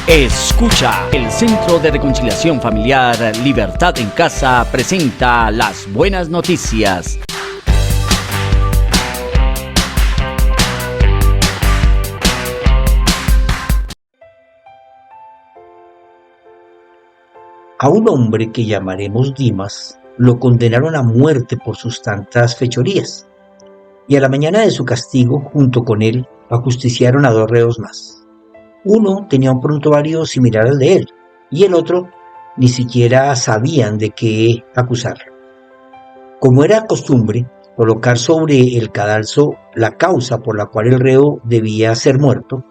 Escucha, el Centro de Reconciliación Familiar Libertad en Casa presenta las buenas noticias. A un hombre que llamaremos Dimas lo condenaron a muerte por sus tantas fechorías, y a la mañana de su castigo, junto con él, ajusticiaron a 2 reos más. Uno tenía un prontuario similar al de él, y el otro ni siquiera sabían de qué acusarlo. Como era costumbre, colocar sobre el cadalso la causa por la cual el reo debía ser muerto,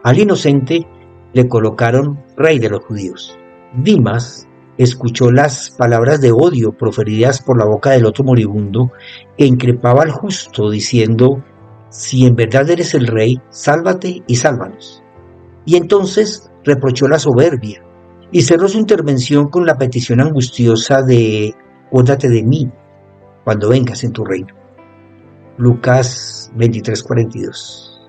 al inocente le colocaron rey de los judíos. Dimas escuchó las palabras de odio proferidas por la boca del otro moribundo, que increpaba al justo diciendo: si en verdad eres el rey, sálvate y sálvanos. Y entonces reprochó la soberbia y cerró su intervención con la petición angustiosa de: acuérdate de mí cuando vengas en tu reino. Lucas 23:42.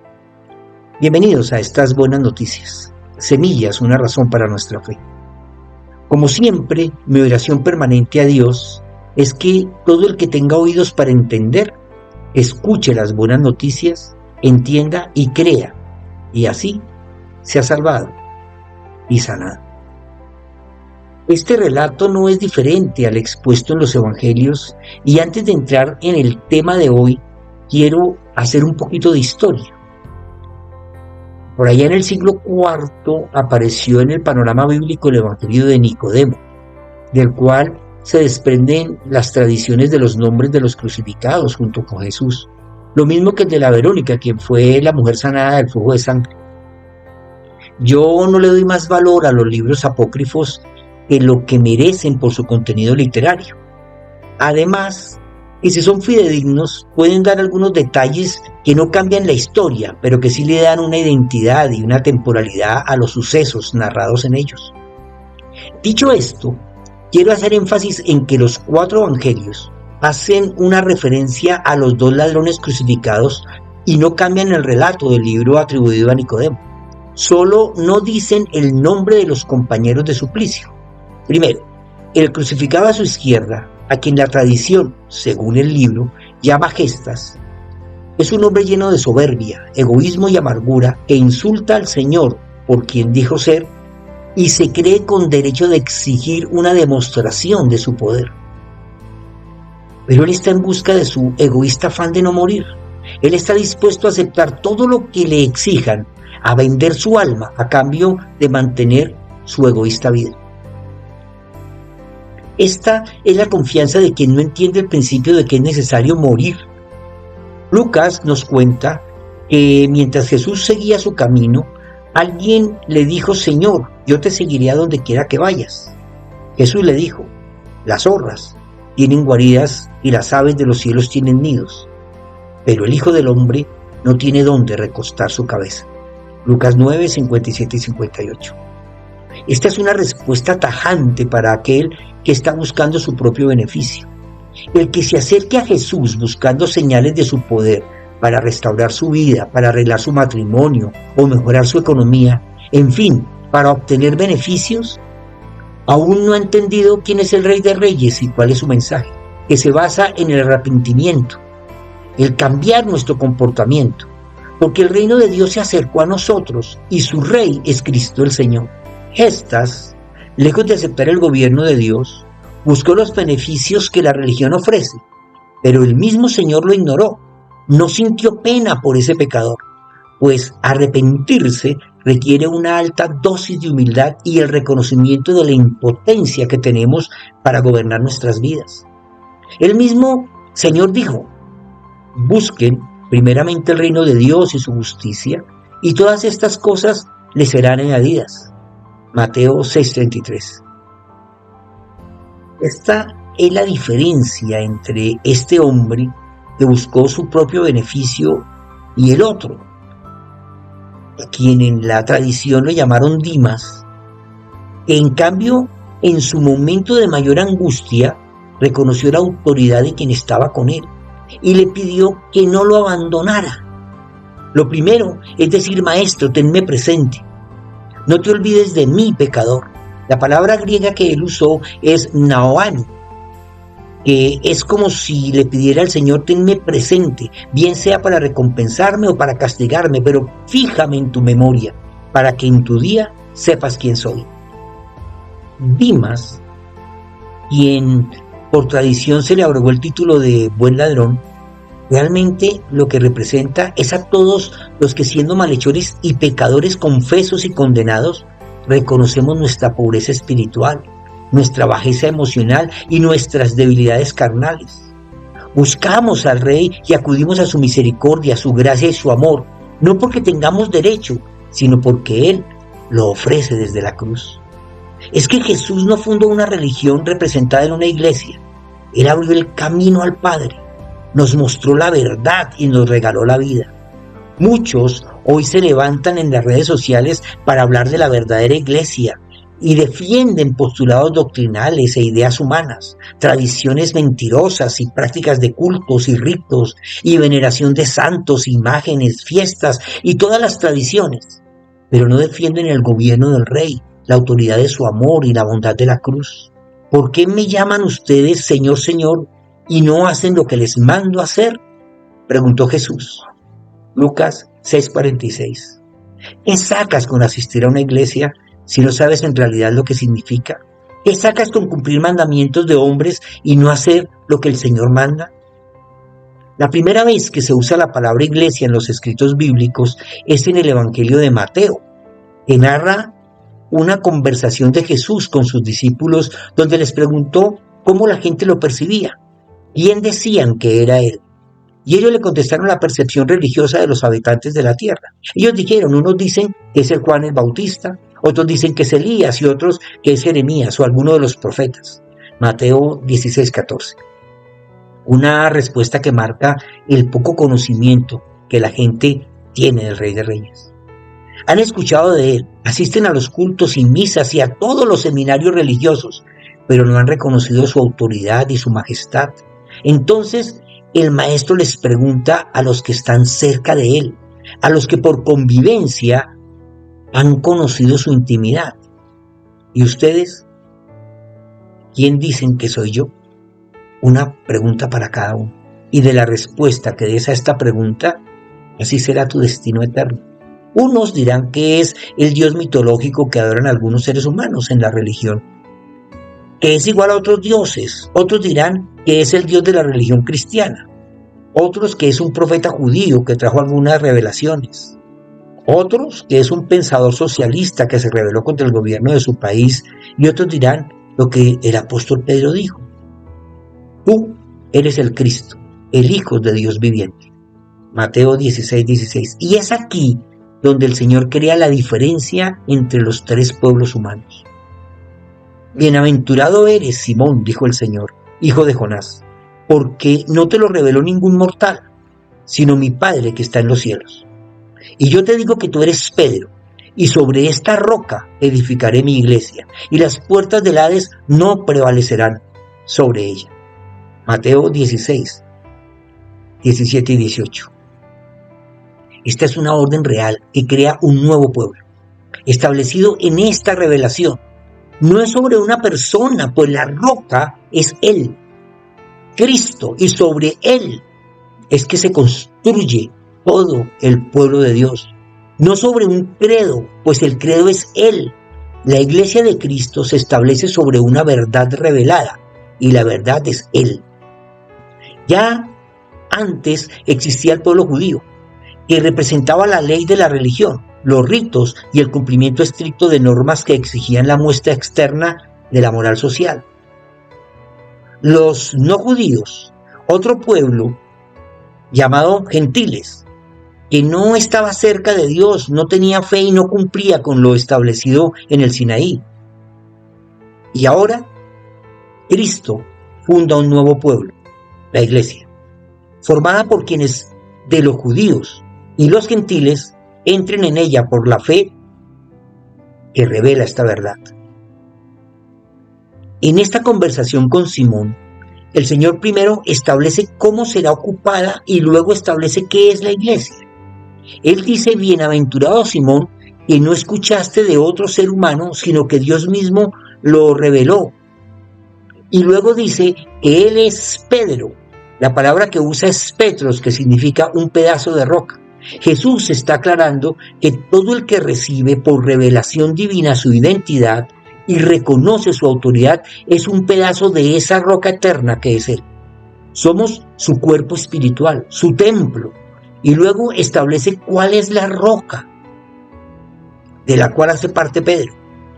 Bienvenidos a estas buenas noticias, semillas, una razón para nuestra fe. Como siempre, mi oración permanente a Dios es que todo el que tenga oídos para entender, escuche las buenas noticias, entienda y crea, y así sea salvado y sanado. Este relato no es diferente al expuesto en los evangelios, y antes de entrar en el tema de hoy, quiero hacer un poquito de historia. Por allá en el siglo IV apareció en el panorama bíblico el evangelio de Nicodemo, del cual se desprenden las tradiciones de los nombres de los crucificados junto con Jesús, lo mismo que el de la Verónica, quien fue la mujer sanada del flujo de sangre. Yo no le doy más valor a los libros apócrifos que lo que merecen por su contenido literario. Además, que si son fidedignos, pueden dar algunos detalles que no cambian la historia, pero que sí le dan una identidad y una temporalidad a los sucesos narrados en ellos. Dicho esto, quiero hacer énfasis en que los 4 evangelios hacen una referencia a los 2 ladrones crucificados y no cambian el relato del libro atribuido a Nicodemo. Solo no dicen el nombre de los compañeros de suplicio. Primero, el crucificado a su izquierda, a quien la tradición, según el libro, llama Gestas, es un hombre lleno de soberbia, egoísmo y amargura que insulta al Señor por quien dijo ser y se cree con derecho de exigir una demostración de su poder. Pero él está en busca de su egoísta afán de no morir. Él está dispuesto a aceptar todo lo que le exijan, a vender su alma a cambio de mantener su egoísta vida. Esta es la confianza de quien no entiende el principio de que es necesario morir. Lucas nos cuenta que mientras Jesús seguía su camino, alguien le dijo: Señor, yo te seguiré a donde quiera que vayas. Jesús le dijo: las zorras tienen guaridas y las aves de los cielos tienen nidos, pero el Hijo del Hombre no tiene dónde recostar su cabeza. Lucas 9, 57 y 58. Esta es una respuesta tajante para aquel que está buscando su propio beneficio. El que se acerque a Jesús buscando señales de su poder para restaurar su vida, para arreglar su matrimonio o mejorar su economía, en fin, para obtener beneficios, aún no ha entendido quién es el Rey de Reyes y cuál es su mensaje, que se basa en el arrepentimiento, el cambiar nuestro comportamiento, porque el reino de Dios se acercó a nosotros y su Rey es Cristo el Señor. Gestas, lejos de aceptar el gobierno de Dios, buscó los beneficios que la religión ofrece, pero el mismo Señor lo ignoró. No sintió pena por ese pecador, pues arrepentirse requiere una alta dosis de humildad y el reconocimiento de la impotencia que tenemos para gobernar nuestras vidas. El mismo Señor dijo: busquen primeramente el reino de Dios y su justicia, y todas estas cosas les serán añadidas. Mateo 6:33. Esta es la diferencia entre este hombre que buscó su propio beneficio y el otro, a quien en la tradición lo llamaron Dimas, que en cambio en su momento de mayor angustia reconoció la autoridad de quien estaba con él y le pidió que no lo abandonara. Lo primero es decir: Maestro, tenme presente. no te olvides de mí, pecador. La palabra griega que él usó es naoani, que es como si le pidiera al Señor: tenme presente, bien sea para recompensarme o para castigarme, pero fíjame en tu memoria, para que en tu día sepas quién soy. Dimas, quien por tradición se le otorgó el título de buen ladrón, realmente lo que representa es a todos los que, siendo malhechores y pecadores confesos y condenados, reconocemos nuestra pobreza espiritual, nuestra bajeza emocional y nuestras debilidades carnales. Buscamos al Rey y acudimos a su misericordia, a su gracia y su amor, no porque tengamos derecho, sino porque Él lo ofrece desde la cruz. Es que Jesús no fundó una religión representada en una iglesia. Él abrió el camino al Padre, nos mostró la verdad y nos regaló la vida. Muchos hoy se levantan en las redes sociales para hablar de la verdadera iglesia y defienden postulados doctrinales e ideas humanas, tradiciones mentirosas y prácticas de cultos y ritos y veneración de santos, imágenes, fiestas y todas las tradiciones, pero no defienden el gobierno del Rey, la autoridad de su amor y la bondad de la cruz. ¿Por qué me llaman ustedes Señor, Señor, y no hacen lo que les mando hacer?, preguntó Jesús. Lucas 6:46. ¿Qué sacas con asistir a una iglesia si no sabes en realidad lo que significa? ¿Qué sacas con cumplir mandamientos de hombres y no hacer lo que el Señor manda? La primera vez que se usa la palabra iglesia en los escritos bíblicos es en el Evangelio de Mateo, que narra una conversación de Jesús con sus discípulos donde les preguntó cómo la gente lo percibía, quién decían que era Él. Y ellos le contestaron la percepción religiosa de los habitantes de la tierra. Ellos dijeron: unos dicen que es el Juan el Bautista, otros dicen que es Elías y otros que es Jeremías o alguno de los profetas. Mateo 16:14. Una respuesta que marca el poco conocimiento que la gente tiene del Rey de Reyes. Han escuchado de Él, asisten a los cultos y misas y a todos los seminarios religiosos, pero no han reconocido su autoridad y su majestad. Entonces, el Maestro les pregunta a los que están cerca de Él, a los que por convivencia han conocido su intimidad. ¿Y ustedes? ¿Quién dicen que soy yo? Una pregunta para cada uno. Y de la respuesta que des a esta pregunta, así será tu destino eterno. Unos dirán que es el Dios mitológico que adoran algunos seres humanos en la religión, que es igual a otros dioses. Otros dirán que es el Dios de la religión cristiana. Otros que es un profeta judío que trajo algunas revelaciones. Otros que es un pensador socialista que se rebeló contra el gobierno de su país. Y otros dirán lo que el apóstol Pedro dijo: tú eres el Cristo, el Hijo de Dios viviente. Mateo 16:16. Y es aquí donde el Señor crea la diferencia entre los tres pueblos humanos. Bienaventurado eres, Simón, dijo el Señor, hijo de Jonás, porque no te lo reveló ningún mortal, sino mi Padre que está en los cielos. Y yo te digo que tú eres Pedro, y sobre esta roca edificaré mi iglesia, y las puertas del Hades no prevalecerán sobre ella. Mateo 16, 17 y 18. Esta es una orden real que crea un nuevo pueblo, establecido en esta revelación. No es sobre una persona, pues la roca es Él, Cristo, y sobre Él es que se construye todo el pueblo de Dios. No sobre un credo, pues el credo es Él. La iglesia de Cristo se establece sobre una verdad revelada, y la verdad es Él. Ya antes existía el pueblo judío, que representaba la ley de la religión, los ritos y el cumplimiento estricto de normas que exigían la muestra externa de la moral social. Los no judíos, otro pueblo llamado gentiles, que no estaba cerca de Dios, no tenía fe y no cumplía con lo establecido en el Sinaí. Y ahora Cristo funda un nuevo pueblo, la iglesia, formada por quienes de los judíos y los gentiles entren en ella por la fe que revela esta verdad. En esta conversación con Simón, el Señor primero establece cómo será ocupada y luego establece qué es la iglesia. Él dice: bienaventurado Simón, y no escuchaste de otro ser humano, sino que Dios mismo lo reveló. Y luego dice que Él es Pedro. La palabra que usa es Petros, que significa un pedazo de roca. Jesús está aclarando que todo el que recibe por revelación divina su identidad y reconoce su autoridad es un pedazo de esa roca eterna que es Él. Somos su cuerpo espiritual, su templo. Y luego establece cuál es la roca de la cual hace parte Pedro.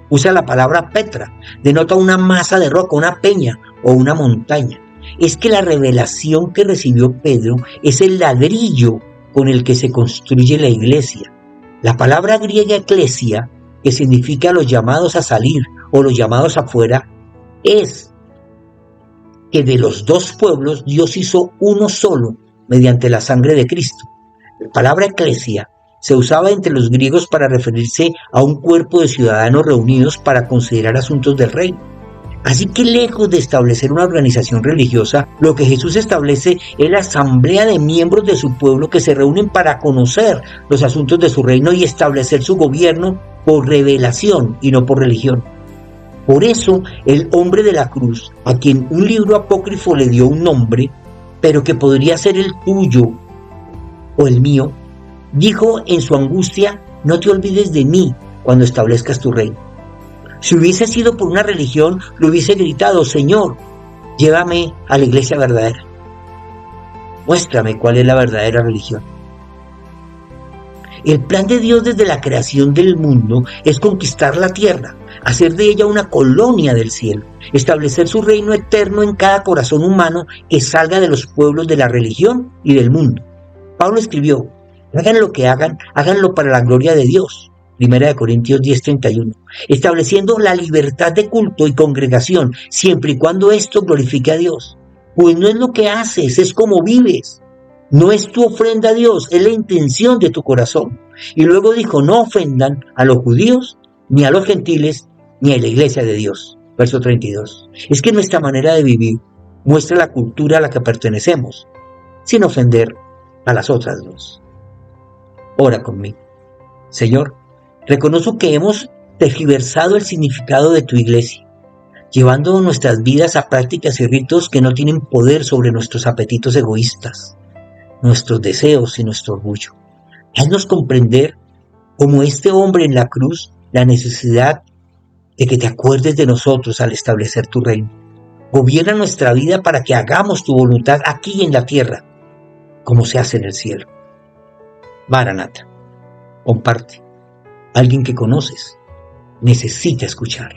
Usa la palabra Petra, denota una masa de roca, una peña o una montaña. Es que la revelación que recibió Pedro es el ladrillo con el que se construye la iglesia. La palabra griega eclesia, que significa los llamados a salir o los llamados afuera, es que de los dos pueblos Dios hizo uno solo mediante la sangre de Cristo. La palabra eclesia se usaba entre los griegos para referirse a un cuerpo de ciudadanos reunidos para considerar asuntos del reino. Así que lejos de establecer una organización religiosa, lo que Jesús establece es la asamblea de miembros de su pueblo que se reúnen para conocer los asuntos de su reino y establecer su gobierno por revelación y no por religión. Por eso, el hombre de la cruz, a quien un libro apócrifo le dio un nombre, pero que podría ser el tuyo o el mío, dijo en su angustia: no te olvides de mí cuando establezcas tu reino. Si hubiese sido por una religión, le hubiese gritado: Señor, llévame a la iglesia verdadera. Muéstrame cuál es la verdadera religión. El plan de Dios desde la creación del mundo es conquistar la tierra, hacer de ella una colonia del cielo, establecer su reino eterno en cada corazón humano que salga de los pueblos de la religión y del mundo. Pablo escribió: hagan lo que hagan, háganlo para la gloria de Dios. 1 Corintios 10:31, estableciendo la libertad de culto y congregación, siempre y cuando esto glorifique a Dios. Pues no es lo que haces, es como vives. No es tu ofrenda a Dios, es la intención de tu corazón. Y luego dijo: no ofendan a los judíos, ni a los gentiles, ni a la iglesia de Dios. Verso 32. Es que nuestra manera de vivir muestra la cultura a la que pertenecemos, sin ofender a las otras dos. Ora conmigo. Señor, reconozco que hemos tergiversado el significado de tu iglesia, llevando nuestras vidas a prácticas y ritos que no tienen poder sobre nuestros apetitos egoístas, nuestros deseos y nuestro orgullo. Haznos comprender, como este hombre en la cruz, la necesidad de que te acuerdes de nosotros al establecer tu reino. Gobierna nuestra vida para que hagamos tu voluntad aquí en la tierra, como se hace en el cielo. Maranata, comparte. Alguien que conoces necesita escuchar.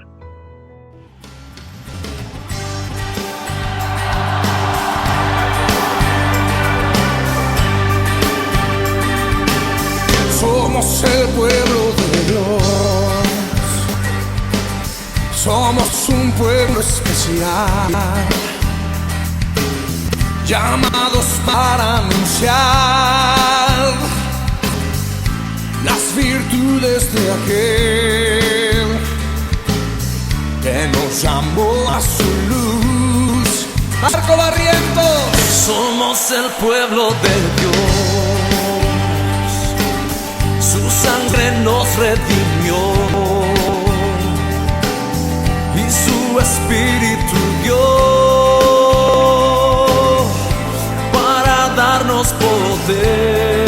Somos el pueblo de Dios, somos un pueblo especial, llamados para anunciar las virtudes de aquel que nos llamó a su luz. Marco Barrientos, somos el pueblo de Dios, su sangre nos redimió y su espíritu dio para darnos poder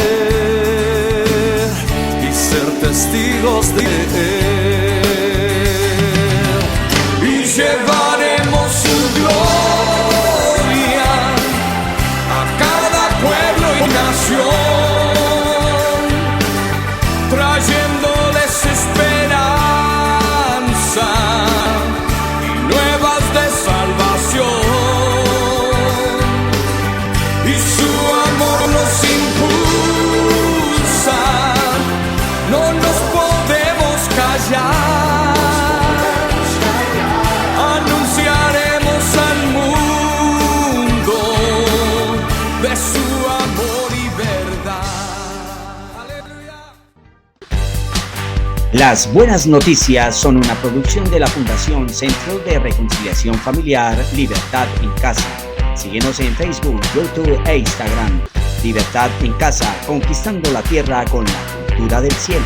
testigos de Él, y llevaremos su gloria a cada pueblo y nación, trayéndoles esperanza y nuevas de salvación, y su amor nos impulsa. No nos podemos callar, anunciaremos al mundo de su amor y verdad. ¡Aleluya! Las buenas noticias son una producción de la Fundación Centro de Reconciliación Familiar Libertad en Casa. Síguenos en Facebook, YouTube e Instagram. Libertad en Casa, conquistando la tierra con la cultura del cielo.